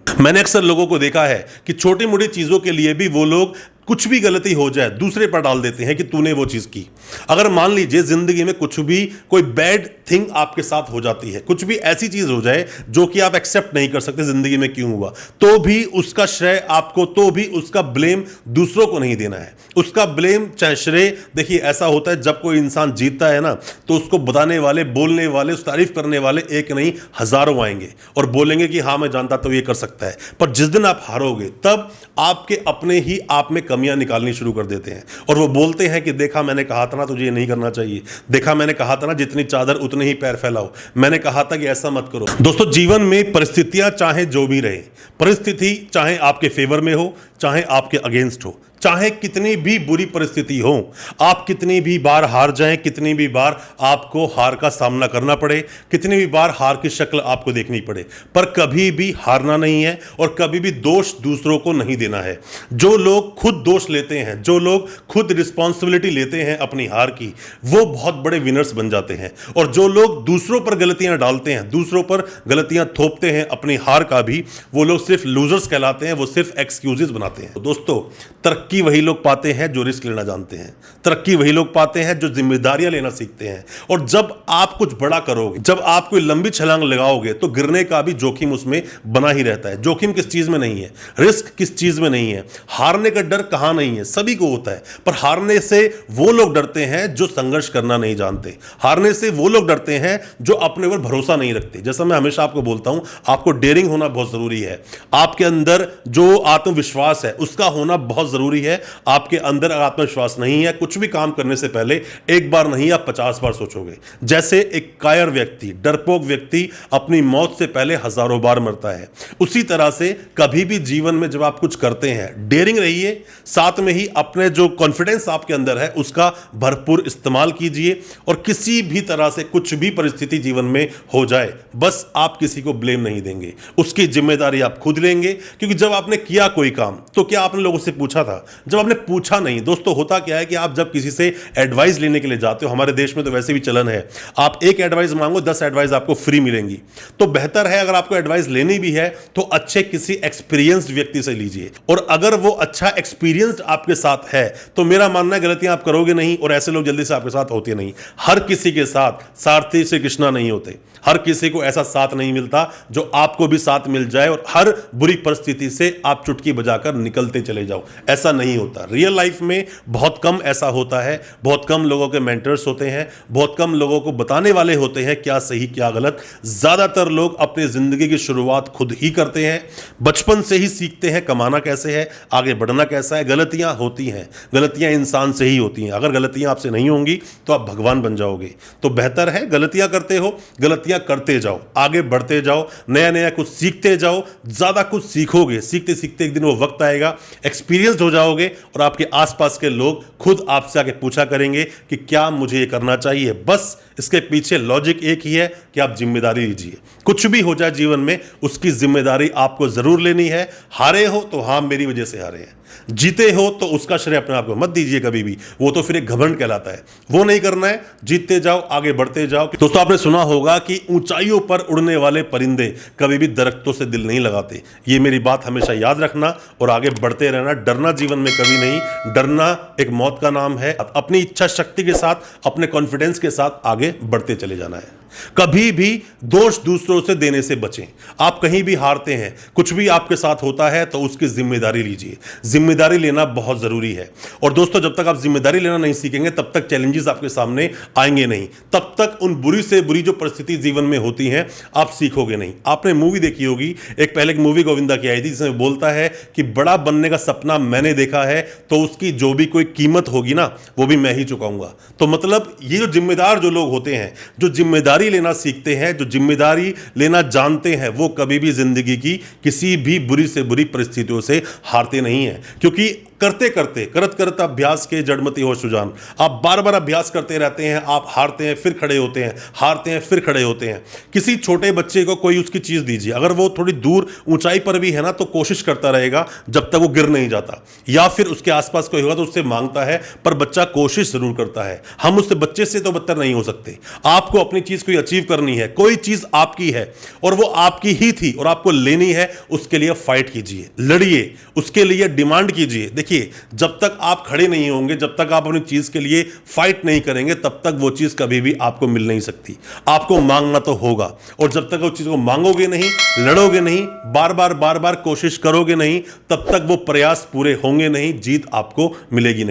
मैंने अक्सर लोगों को देखा है कि छोटी मोटी चीजों के लिए भी वो लोग कुछ भी गलती हो जाए दूसरे पर डाल देते हैं कि तूने वो चीज की। अगर मान लीजिए जिंदगी में कुछ भी कोई बैड थिंग आपके साथ हो जाती है, कुछ भी ऐसी चीज हो जाए जो कि आप एक्सेप्ट नहीं कर सकते जिंदगी में क्यों हुआ, तो भी उसका श्रेय आपको, तो भी उसका ब्लेम दूसरों को नहीं देना है। उसका ब्लेम चाहे श्रेय, देखिए ऐसा होता है जब कोई इंसान जीतता है ना, तो उसको बताने वाले, बोलने वाले, उस तारीफ करने वाले एक नहीं हजारों आएंगे और बोलेंगे कि हाँ मैं जानता तो ये कर सकता है। पर जिस दिन आप हारोगे तब आपके अपने ही आप में कमियां निकालनी शुरू कर देते हैं और वो बोलते हैं कि देखा मैंने कहा था ना तुझे ये नहीं करना चाहिए, देखा मैंने कहा था ना जितनी चादर उतने ही पैर फैलाओ, मैंने कहा था कि ऐसा मत करो। दोस्तों जीवन में परिस्थितियां चाहे जो भी रहे, परिस्थिति चाहे आपके फेवर में हो चाहे आपके अगेंस्ट हो, चाहे कितनी भी बुरी परिस्थिति हो, आप कितनी भी बार हार जाएं, कितनी भी बार आपको हार का सामना करना पड़े, कितनी भी बार हार की शक्ल आपको देखनी पड़े, पर कभी भी हारना नहीं है और कभी भी दोष दूसरों को नहीं देना है। जो लोग खुद दोष लेते हैं, जो लोग खुद रिस्पॉन्सिबिलिटी लेते हैं अपनी हार की, वो बहुत बड़े विनर्स बन जाते हैं। और जो लोग दूसरों पर गलतियां डालते हैं, दूसरों पर गलतियां थोपते हैं अपनी हार का भी, वो लोग सिर्फ लूजर्स कहलाते हैं, वो सिर्फ एक्सक्यूजेस बनाते हैं। तो दोस्तों तरक्की वही लोग पाते हैं जो रिस्क लेना जानते हैं, तरक्की वही लोग पाते हैं जो जिम्मेदारियां लेना सीखते हैं। और जब आप कुछ बड़ा करोगे, जब आप कोई लंबी छलांग लगाओगे, तो गिरने का भी जोखिम उसमें बना ही रहता है। जोखिम किस चीज में नहीं है, रिस्क किस चीज में नहीं है, हारने का डर कहां नहीं है, सभी को होता है। पर हारने से वो लोग डरते हैं जो संघर्ष करना नहीं जानते, हारने से वो लोग डरते हैं जो अपने ऊपर भरोसा नहीं रखते। जैसा मैं हमेशा आपको बोलता हूं, आपको डेयरिंग होना बहुत जरूरी है, आपके अंदर जो आत्मविश्वास है उसका होना बहुत जरूरी है। आपके अंदर आत्मविश्वास नहीं है, कुछ भी काम करने से पहले एक बार नहीं आप 50 बार सोचोगे। जैसे एक कायर व्यक्ति, डरपोक व्यक्ति अपनी मौत से पहले हजारों बार मरता है, उसी तरह से कभी भी जीवन में जब आप कुछ करते हैं डेयरिंग रहिए, साथ में ही अपने जो कॉन्फिडेंस आपके अंदर है उसका भरपूर इस्तेमाल कीजिए। और किसी भी तरह से कुछ भी परिस्थिति जीवन में हो जाए, बस आप किसी को ब्लेम नहीं देंगे, उसकी जिम्मेदारी आप खुद लेंगे। क्योंकि जब आपने किया कोई काम तो क्या आपने लोगों से पूछा था? जब आपने पूछा नहीं। दोस्तों होता क्या है कि आप जब किसी से एडवाइस लेने के लिए जाते हो, हमारे देश में तो वैसे भी चलन है, आप एक एडवाइस मांगो 10 एडवाइस आपको फ्री मिलेंगी। तो बेहतर है अगर आपको एडवाइस लेनी भी है तो अच्छे किसी एक्सपीरियंस्ड व्यक्ति से लीजिए। और अगर वो अच्छा एक्सपीरियंस्ड आपके साथ है तो मेरा मानना है गलतियां आप करोगे नहीं, और ऐसे लोग जल्दी से आपके साथ होते नहीं। हर किसी के साथ सारथी श्री कृष्णा नहीं होते, हर किसी को ऐसा साथ नहीं मिलता जो आपको भी साथ मिल जाए और हर बुरी परिस्थिति से आप चुटकी बजाकर निकलते चले जाओ। ऐसा नहीं होता। रियल लाइफ में बहुत कम ऐसा होता है, बहुत कम लोगों के मेंटर्स होते हैं, बहुत कम लोगों को बताने वाले होते हैं क्या सही क्या गलत। ज्यादातर लोग अपनी जिंदगी की शुरुआत खुद ही करते हैं, बचपन से ही सीखते हैं कमाना कैसे है, आगे बढ़ना कैसा है। गलतियां होती हैं, गलतियां इंसान से ही होती हैं। अगर गलतियां आपसे नहीं होंगी तो आप भगवान बन जाओगे। तो बेहतर है गलतियां करते हो, गलतियां करते जाओ, आगे बढ़ते जाओ, नया नया कुछ सीखते जाओ, ज्यादा कुछ सीखोगे। सीखते सीखते एक दिन वो वक्त आएगा, एक्सपीरियंस्ड हो जाओगे और आपके आसपास के लोग खुद आपसे आके पूछा करेंगे कि क्या मुझे ये करना चाहिए। बस इसके पीछे लॉजिक एक ही है कि आप जिम्मेदारी लीजिए। कुछ भी हो जाए जीवन में उसकी जिम्मेदारी आपको जरूर लेनी है। हारे हो तो हाँ मेरी वजह से हारे हैं, जीते हो तो उसका श्रेय अपने आप को मत दीजिए कभी भी, वो तो फिर एक घमंड कहलाता है। वो नहीं करना है, जीतते जाओ, आगे बढ़ते जाओ। दोस्तों आपने सुना होगा कि ऊंचाइयों पर उड़ने वाले परिंदे कभी भी दरख्तों से दिल नहीं लगाते। ये मेरी बात हमेशा याद रखना और आगे बढ़ते रहना। डरना जीवन में कभी नहीं, डरना एक मौत का नाम है। अपनी इच्छा शक्ति के साथ, अपने कॉन्फिडेंस के साथ आगे बढ़ते चले जाना है। कभी भी दोष दूसरों से देने से बचें। आप कहीं भी हारते हैं, कुछ भी आपके साथ होता है तो उसकी जिम्मेदारी लीजिए। जिम्मेदारी लेना बहुत जरूरी है। और दोस्तों जब तक आप जिम्मेदारी लेना नहीं सीखेंगे तब तक चैलेंजेस आपके सामने आएंगे नहीं, तब तक उन बुरी से बुरी जो परिस्थिति जीवन में होती हैं आप सीखोगे नहीं। आपने मूवी देखी होगी, एक पहले एक मूवी गोविंदा की आई थी जिसमें बोलता है कि बड़ा बनने का सपना मैंने देखा है तो उसकी जो भी कोई कीमत होगी ना वो भी मैं ही चुकाऊंगा। तो मतलब ये जो जिम्मेदार जो लोग होते हैं, जो जिम्मेदारी लेना सीखते हैं, जो जिम्मेदारी लेना जानते हैं, वो कभी भी जिंदगी की किसी भी बुरी से बुरी परिस्थितियों से हारते नहीं हैं। क्योंकि करते करते करत करत अभ्यास के जड़मति हो सुजान। आप बार बार अभ्यास करते रहते हैं, आप हारते हैं फिर खड़े होते हैं, हारते हैं फिर खड़े होते हैं। किसी छोटे बच्चे को कोई उसकी चीज दीजिए, अगर वो थोड़ी दूर ऊंचाई पर भी है ना तो कोशिश करता रहेगा जब तक वो गिर नहीं जाता, या फिर उसके आसपास कोई होगा तो उससे मांगता है, पर बच्चा कोशिश जरूर करता है। हम उससे बच्चे से तो बदतर नहीं हो सकते। आपको अपनी चीज कोई अचीव करनी है, कोई चीज आपकी है और वो आपकी ही थी और आपको लेनी है, उसके लिए फाइट कीजिए, लड़िए, उसके लिए डिमांड कीजिए। देखिए, जब तक आप खड़े नहीं होंगे, जब तक आप अपनी चीज के लिए फाइट नहीं करेंगे, तब तक वो चीज कभी भी आपको मिल नहीं सकती। आपको मांगना तो होगा, और जब तक उस चीज को मांगोगे नहीं, लड़ोगे नहीं, बार बार कोशिश करोगे नहीं, तब तक वो प्रयास पूरे होंगे नहीं, जीत आपको मिलेगी नहीं।